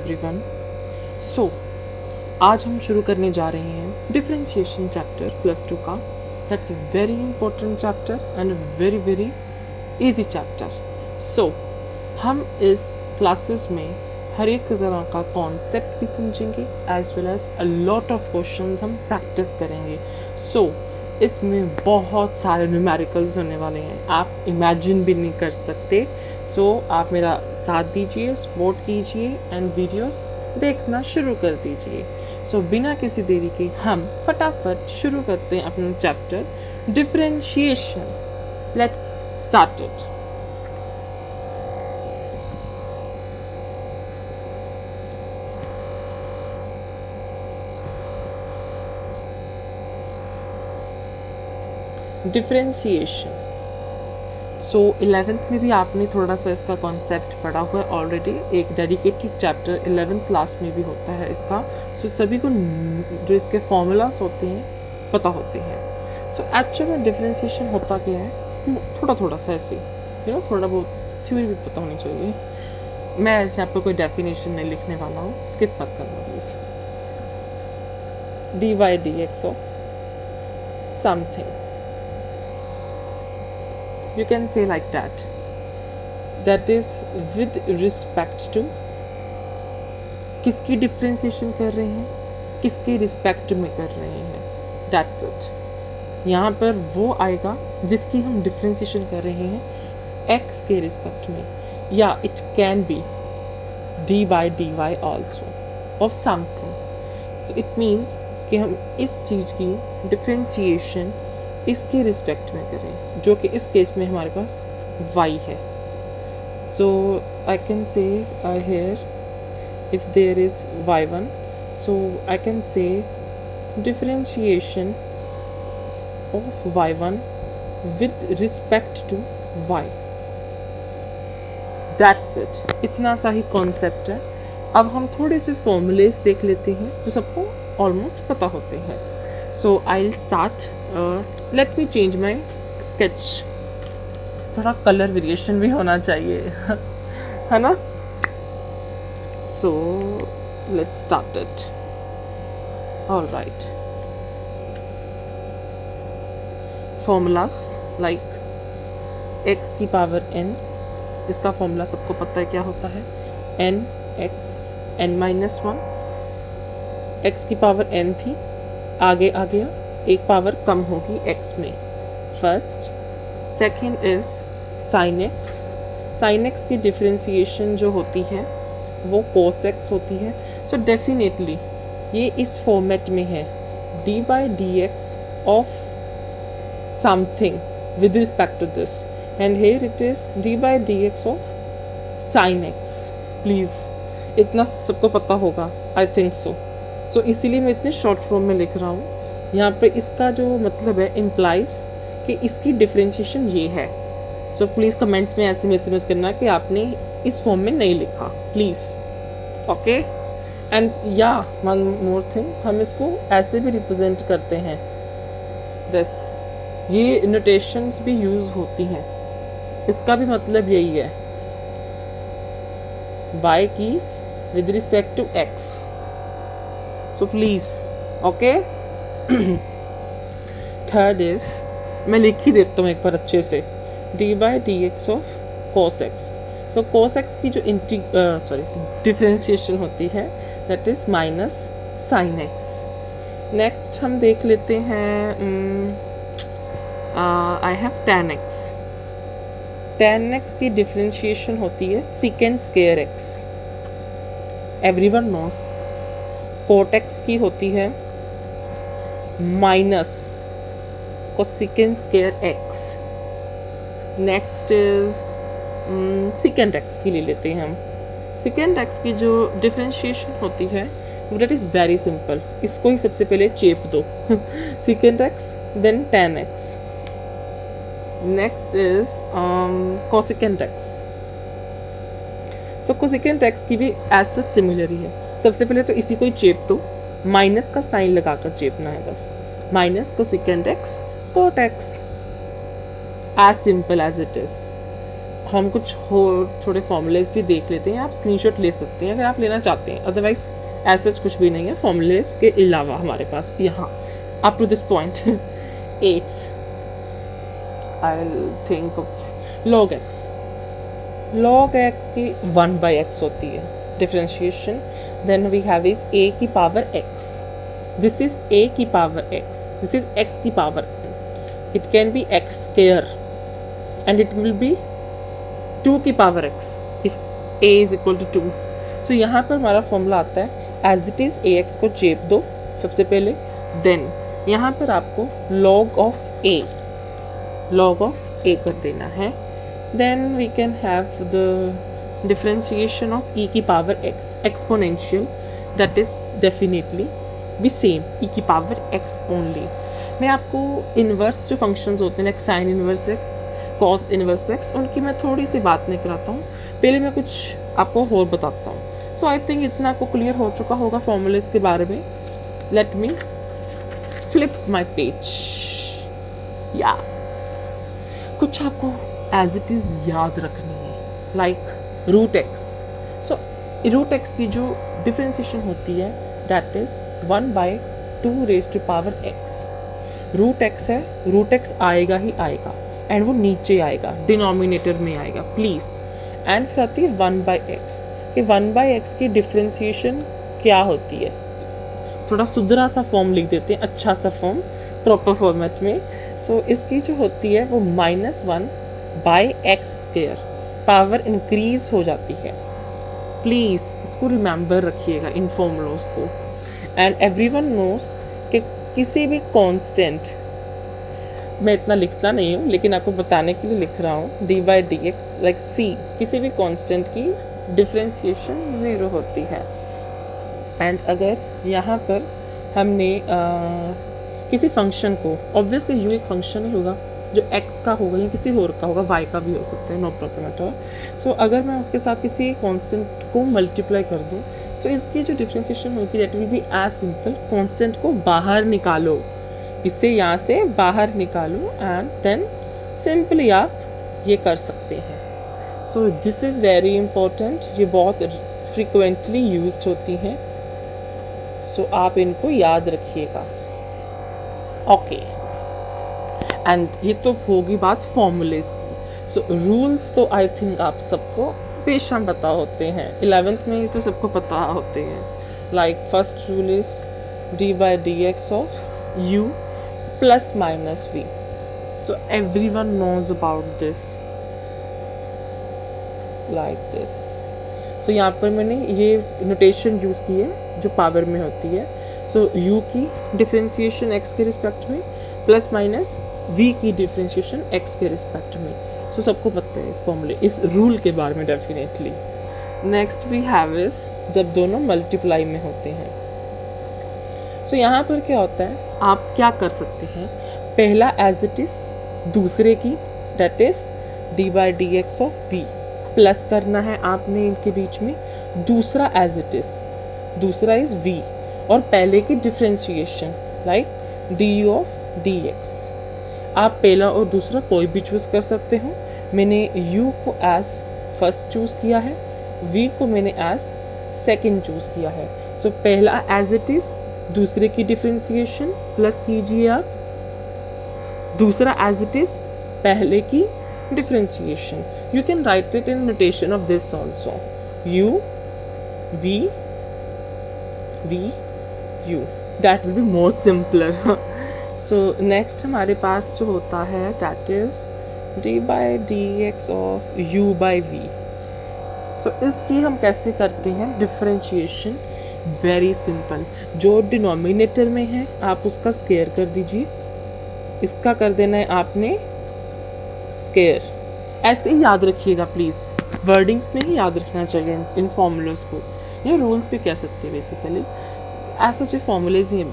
Everyone. सो आज हम शुरू करने जा रहे हैं डिफरेंशिएशन चैप्टर +2 का। That's a very important chapter and very very easy chapter. So हम इस क्लासेस में हर एक तरह का कॉन्सेप्ट भी समझेंगे as well as a lot of questions हम प्रैक्टिस करेंगे। सो इसमें बहुत सारे न्यूमेरिकल्स होने वाले हैं, आप इमेजिन भी नहीं कर सकते। सो आप मेरा साथ दीजिए, सपोर्ट कीजिए एंड वीडियोस देखना शुरू कर दीजिए। सो बिना किसी देरी के हम फटाफट शुरू करते हैं अपना chapter differentiation. Let's start it. Differentiation. So 11th में भी आपने थोड़ा सा इसका कॉन्सेप्ट पढ़ा हुआ है ऑलरेडी। एक डेडिकेटेड चैप्टर 11th क्लास में भी होता है इसका। सो सभी को जो इसके फॉर्मूलाज होते हैं पता होते हैं। सो एक्चुअल में डिफरेंशिएशन होता क्या है, थोड़ा थोड़ा सा ऐसे थोड़ा बहुत थ्योरी भी पता होनी चाहिए। मैं ऐसे आपको कोई डेफिनेशन नहीं लिखने वाला हूँ, स्किप मत करना please. dy/dx of something, you can say like that is with respect to किसकी डिफरेंशिएशन कर रहे हैं, किसके रिस्पेक्ट में कर रहे हैं, that's it। यहाँ पर वो आएगा जिसकी हम डिफरेंशिएशन कर रहे हैं x के रिस्पेक्ट में, या it can B dy/dy also of something। so it means कि हम इस चीज़ की डिफरेंशिएशन इसके रिस्पेक्ट में करें, जो कि इस केस में हमारे पास y है। So I can say here if there is y1, so I can say differentiation of y1 with respect to y। That's it, इतना सा ही कॉन्सेप्ट है। अब हम थोड़े से फॉर्मूलेस देख लेते हैं जो सबको ऑलमोस्ट पता होते हैं। So I will start. Let me change my sketch, थोड़ा कलर वेरिएशन भी होना चाहिए है ना। So let's start it. All right, formulas like x की पावर n, इसका फॉर्मूला सबको पता है क्या होता है, n(x n-1)। x की पावर n थी, आगे आ गया, एक पावर कम होगी x में, first. Second is sine x। Sine x की डिफरेंशिएशन जो होती है वो cos x होती है। सो डेफिनेटली ये इस फॉर्मेट में है, dy/dx of something with respect to this, and here it is dy/dx of sine x। Please इतना सबको पता होगा, आई थिंक सो। सो इसीलिए मैं इतने शॉर्ट फॉर्म में लिख रहा हूँ। यहाँ पे इसका जो मतलब है इम्प्लाइज कि इसकी डिफरेंशिएशन ये है। सो प्लीज़ कमेंट्स में ऐसे मैसेज करना कि आपने इस फॉर्म में नहीं लिखा, प्लीज़। ओके, एंड या वन मोर थिंग, हम इसको ऐसे भी रिप्रेजेंट करते हैं दिस, ये नोटेशंस भी यूज़ होती हैं। इसका भी मतलब यही है, y की with respect to x। So please okay. Third is, मैं लिख ही देता हूँ एक बार अच्छे से, dy/dx of cos x। So cos x की जो डिफरेंशिएशन होती है that is minus sine x। Next हम देख लेते हैं, I have tan x। tan x की डिफरेंशिएशन होती है secant square x। Everyone knows. cot x की होती है minus cosecant square x। Next is secant x की ले लेते हैं हम। सेकेंड x की जो डिफरेंशिएशन होती है दैट इज़ वेरी सिंपल, इसको ही सबसे पहले चेप दो secant x then tan x। Next is cosecant x। So cosecant x की भी एज सच सिमिलर ही है। सबसे पहले तो इसी को ही चेप दो, माइनस का साइन लगाकर चेपना है बस, minus cosecant x cot x, as simple as it is। हम कुछ और थोड़े फॉर्मूलेज भी देख लेते हैं. आप स्क्रीनशॉट ले सकते हैं अगर आप लेना चाहते हैं, अदरवाइज ऐसा कुछ भी नहीं है फॉर्मूलेज के अलावा हमारे पास यहाँ up to this point. 8th I will think of log x. log x की 1/x होती है डिफरेंशिएशन. Then we have is a की power x. This is a की power x. This is x की power n. It can be x square and it will be 2 की power x if a is equal to 2. So यहाँ पर हमारा formula आता है as it is ax को चेप दो सबसे पहले. देन यहाँ पर आपको log ऑफ a कर देना है. Then we can have the differentiation of e की power x exponential. That is definitely be same e की पावर x ओनली. मैं आपको इन्वर्स जो फंक्शंस होते हैं like sine inverse x, cos inverse x, उनकी मैं थोड़ी सी बात नहीं कराता हूँ. पहले मैं कुछ आपको और बताता हूँ. सो आई थिंक इतना आपको क्लियर हो चुका होगा फॉर्मूलेज के बारे में. Let me flip my page. या कुछ आपको एज इट इज़ याद रखनी है like root x. So root x की जो डिफ्रेंसिएशन होती है that is 1/2 raise to power x. Root x है, रूट एक्स आएगा ही आएगा एंड वो नीचे आएगा, डिनोमिनेटर में आएगा प्लीज़. एंड फिर आती है 1/x कि 1/x की डिफ्रेंसिएशन क्या होती है. थोड़ा सुधरा सा फॉर्म लिख देते हैं, अच्छा सा फॉर्म प्रॉपर फॉर्मेट में. सो इसकी जो होती है वो -1/x². पावर इंक्रीज हो जाती है. प्लीज़ इसको रिमेंबर रखिएगा इन फॉर्मूलोज को. एंड एवरीवन नोज कि किसी भी कांस्टेंट, मैं इतना लिखता नहीं हूँ लेकिन आपको बताने के लिए लिख रहा हूँ, d/dx लाइक c, किसी भी कांस्टेंट की डिफरेंशिएशन 0 होती है. एंड अगर यहाँ पर हमने किसी फंक्शन को, ऑब्वियसली u एक फंक्शन ही होगा जो x का होगा या किसी और का होगा, y का भी हो सकता है, नो प्रॉब्लम एट ऑल. सो अगर मैं उसके साथ किसी कांस्टेंट को मल्टीप्लाई कर दूँ, सो इसकी जो डिफरेंशिएशन होगी that will be as simple, constant को बाहर निकालो, इससे यहाँ से बाहर निकालो एंड देन सिंपली आप ये कर सकते हैं. So this is very important. ये बहुत फ्रिक्वेंटली यूज्ड होती हैं. सो आप इनको याद रखिएगा. ओके एंड ये तो होगी बात फॉर्मूलेज की. सो रूल्स तो आई थिंक आप सबको बेशम पता होते हैं. 11th में ये तो सबको पता होते हैं. Like first rule is d/dx of u ± v. So everyone knows about this like this. So यहाँ पर मैंने ये नोटेशन यूज़ की है जो पावर में होती है. सो u की डिफरेंशिएशन x के रिस्पेक्ट में ± v की डिफरेंशिएशन x के रिस्पेक्ट में. सो सबको पता है इस फॉर्मूले, इस रूल के बारे में definitely. Next we have is जब दोनों मल्टीप्लाई में होते हैं. सो यहाँ पर क्या होता है, आप क्या कर सकते हैं, पहला एज इट इज दूसरे की that is d/dx of v plus करना है आपने इनके बीच में. दूसरा एज इट इज, दूसरा इज v और पहले की differentiation like du of dx. आप पहला और दूसरा कोई भी चूज़ कर सकते हो. मैंने u को एज फर्स्ट चूज़ किया है, v को मैंने एज सेकेंड चूज़ किया है. सो पहला एज इट इज, दूसरे की डिफरेंशिएशन प्लस कीजिए आप, दूसरा एज इट इज, पहले की differentiation. You can write it in notation of this also, u v u. That will be more simpler. So next हमारे पास जो होता है that is d/dx of u/v. सो इसकी हम कैसे करते हैं डिफरेंशिएशन, वेरी सिंपल. जो डिनोमिनेटर में है आप उसका स्क्वायर कर दीजिए, इसका कर देना है आपने स्क्वायर. ऐसे ही याद रखिएगा प्लीज़, वर्डिंग्स में ही याद रखना चाहिए इन फॉर्मूलाज को, या रूल्स भी कह सकते हैं बेसिकली. ऐसा जो फॉर्मूलेज ही हैं,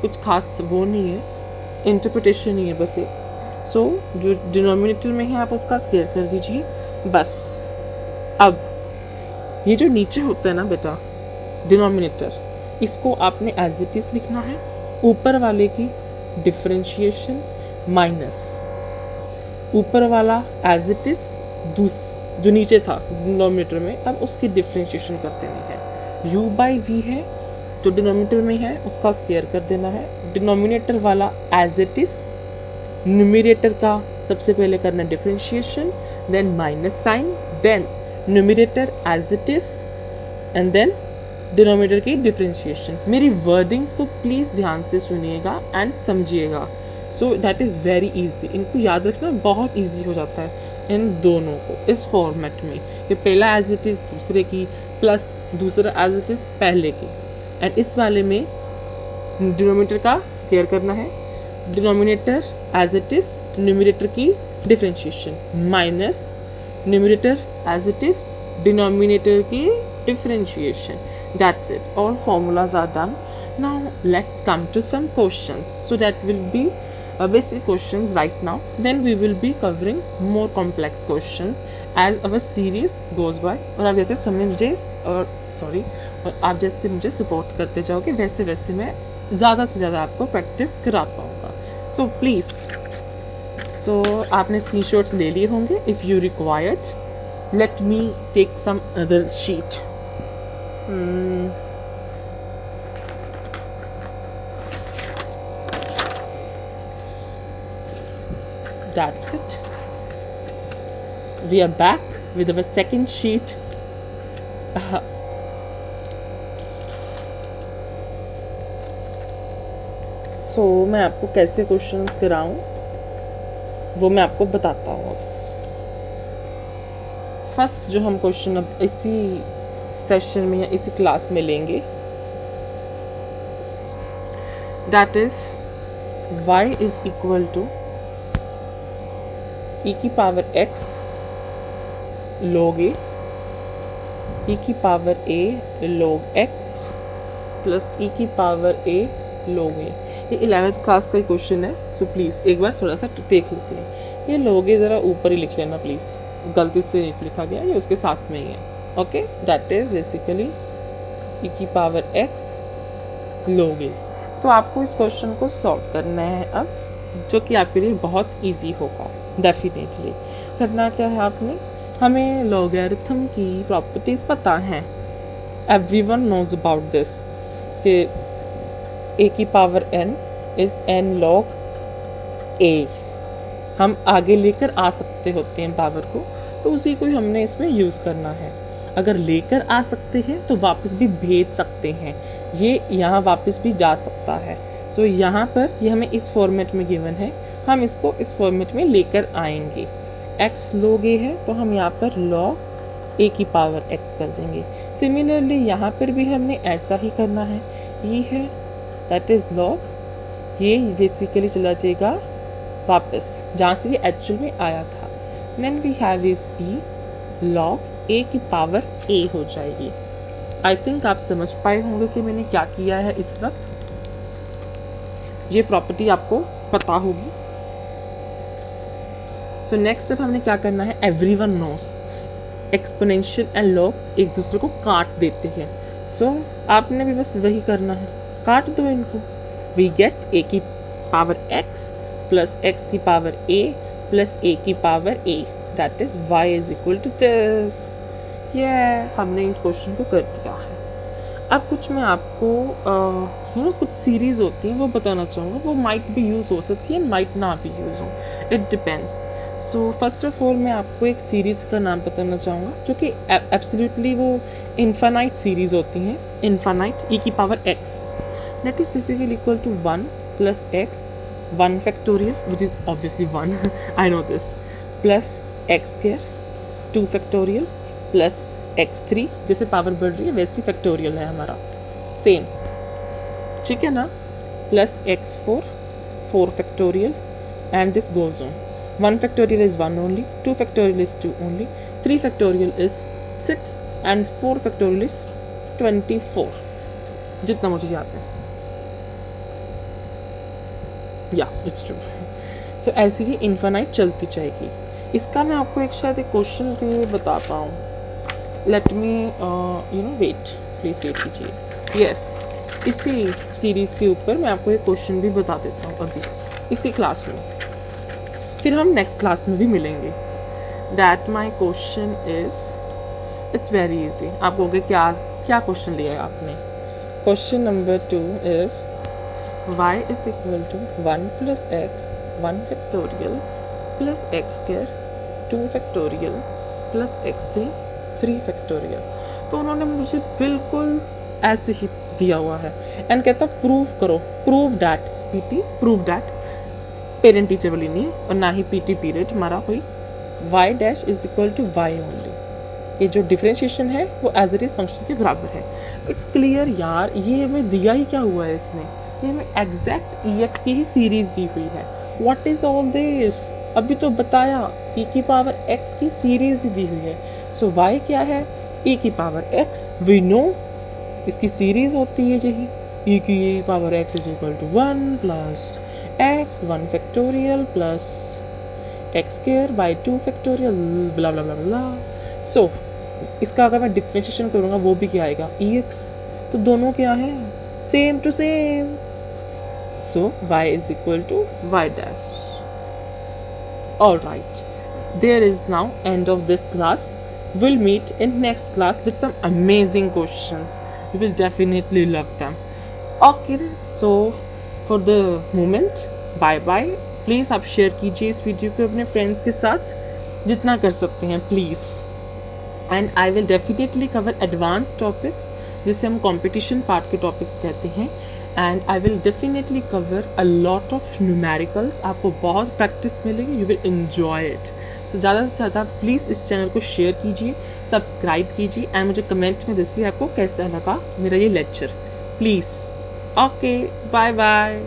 कुछ खास वो नहीं है, इंटरप्रिटेशन ही है बस एक. सो जो डिनोमिनेटर में है आप उसका स्क्वायर कर दीजिए बस. अब ये जो नीचे होता है ना बेटा डिनोमिनेटर, इसको आपने एज इट इज लिखना है. ऊपर वाले की डिफरेंशिएशन माइनस ऊपर वाला एज इट इज जो नीचे था डिनोमिनेटर में, अब उसकी डिफ्रेंशिएशन कर देनी है। u बाई वी है जो डिनोमिनेटर में है, उसका स्क्वायर कर देना है। डिनोमिनेटर वाला एज इट इज, न्यूमरेटर का सबसे पहले करना differentiation, then minus sine, then numerator as it is, and then denominator की डिफ्रेंशिएशन। मेरी वर्डिंग्स को प्लीज़ ध्यान से सुनिएगा एंड समझिएगा। So that is very easy, इनको याद रखना बहुत इजी हो जाता है इन दोनों को इस फॉर्मेट में, कि पहला एज इट इज़ दूसरे की प्लस दूसरा एज इट इज़ पहले की, एंड इस वाले में डिनोमिनेटर का स्क्वायर करना है, denominator as it is, numerator की differentiation minus numerator as it is, denominator की differentiation. That's it. All formulas are done. Now let's come to some questions. So that will be basic questions right now. Then we will be covering more complex questions as our series goes by. और आप जैसे आप जैसे मुझे support करते जाओगे वैसे वैसे मैं ज़्यादा से ज़्यादा आपको प्रैक्टिस करा पाऊँगा. So please, आपने स्क्रीनशॉट्स ले लिए होंगे. If you required, let me take some other sheet. That's it. We are back with our second sheet. So मैं आपको कैसे क्वेश्चंस कराऊं वो मैं आपको बताता हूँ. फर्स्ट जो हम क्वेश्चन अब इसी सेशन में या इसी क्लास में लेंगे, that is y is equal to e की power x log a, e की power a log x plus e की पावर a log a. ये 11th क्लास का क्वेश्चन है. सो प्लीज़ एक बार थोड़ा सा देख लेते हैं. ये log a ज़रा ऊपर ही लिख लेना प्लीज़, गलती से नीचे लिखा गया, ये उसके साथ में ही है. Okay, that is basically e की पावर x log a. तो आपको इस क्वेश्चन को सॉल्व करना है अब, जो कि आपके लिए बहुत इजी होगा. डेफिनेटली करना क्या है आपने, हमें लॉगरिथम की प्रॉपर्टीज पता हैं. एवरीवन नोज अबाउट दिस कि a की power n is n log a. हम आगे लेकर आ सकते होते हैं पावर को, तो उसी को ही हमने इसमें यूज़ करना है. अगर लेकर आ सकते हैं तो वापस भी भेज सकते हैं, ये यहाँ वापस भी जा सकता है. सो यहाँ पर ये हमें इस फॉर्मेट में गिवन है, हम इसको इस फॉर्मेट में लेकर आएंगे. x log a है तो हम यहाँ पर log a की पावर x कर देंगे. सिमिलरली यहाँ पर भी हमने ऐसा ही करना है. ये है दैट इज़ log, ये बेसिकली चला जाएगा वापस जहाँ से ये एक्चुअल में आया था. Then we have is e log a की पावर a हो जाएगी. आई थिंक आप समझ पाए होंगे कि मैंने क्या किया है इस वक्त. ये प्रॉपर्टी आपको पता होगी. सो नेक्स्ट स्टेप हमने क्या करना है, everyone knows exponential and log एक दूसरे को काट देते हैं. सो आपने भी बस वही करना है, काट दो इनको. वी गेट a की पावर x प्लस x की पावर a प्लस a की power a, that is y is equal to this. ये हमने इस क्वेश्चन को कर दिया है. अब कुछ मैं आपको कुछ सीरीज़ होती हैं वो बताना चाहूँगा. वो माइट भी यूज़ हो सकती है, माइट ना भी यूज़ हो, it depends. So first of all मैं आपको एक सीरीज़ का नाम बताना चाहूँगा जो कि एब्सोल्युटली वो इन्फानाइट सीरीज़ होती हैं. इन्फानाइट e की power x, that is basically equal to 1 plus x 1 factorial which is obviously 1, I know this, plus x square 2 factorial plus x3, जैसे पावर बढ़ रही है वैसी फैक्टोरियल है हमारा, सेम, ठीक है ना, plus x4 4 factorial and this goes on. 1 factorial is 1 only, 2 factorial is 2 only, 3 factorial is 6 and 4 factorial is 24, जितना मुझे याद है. या इट्स ट्रू. सो ऐसे ही इन्फानाइट चलती जाएगी. इसका मैं आपको एक शायद एक क्वेश्चन भी बताता हूँ. Let me wait, please wait कीजिए. यस, इसी सीरीज़ के ऊपर मैं आपको एक क्वेश्चन भी बता देता हूँ अभी इसी क्लास में, फिर हम नेक्स्ट क्लास में भी मिलेंगे. That my question is, it's very easy. आप कहोगे क्या क्या क्वेश्चन लिया है आपने। Question number 2 is y is equal to 1 plus x 1 factorial plus x square 2 factorial plus x 3 factorial. तो उन्होंने मुझे बिल्कुल ऐसे ही दिया हुआ है एंड कहता प्रूव करो, prove that PT, prove that parent teacher वाली नहीं और ना ही पीटी पीरियड हमारा कोई y dash is equal to y only. ये जो डिफरेंशिएशन है वो एज इट इज फंक्शन के बराबर है। इट्स क्लियर यार, ये हमें दिया ही क्या हुआ है इसने, ये हमें एग्जैक्ट EX की ही सीरीज दी हुई है। व्हाट इज ऑल दिस, अभी तो बताया e की पावर x की सीरीज ही दी हुई है। सो y क्या है, e की पावर x, वी नो इसकी सीरीज होती है यही, e की power x is equal to 1 plus x 1 factorial plus x square by 2 factorial blah blah blah blah. So इसका अगर मैं डिफरेंशिएशन करूँगा वो भी क्या आएगा EX, तो दोनों क्या है same to same. So y is equal to y dash. Alright, there is now end of this class. We'll meet in next class with some amazing questions. You will definitely love them. Okay, so for the moment, bye bye. Please आप share कीजिए इस video को अपने friends के साथ जितना कर सकते हैं please. And I will definitely cover advance topics जिसे हम कंपटीशन पार्ट के टॉपिक्स कहते हैं। And I will definitely cover a lot of numericals, आपको बहुत प्रैक्टिस मिलेगी, यू विल एंजॉय इट। सो ज़्यादा से ज़्यादा प्लीज़ इस चैनल को शेयर कीजिए, सब्सक्राइब कीजिए एंड मुझे कमेंट में दीजिए आपको कैसा लगा मेरा ये lecture please. Okay, bye bye.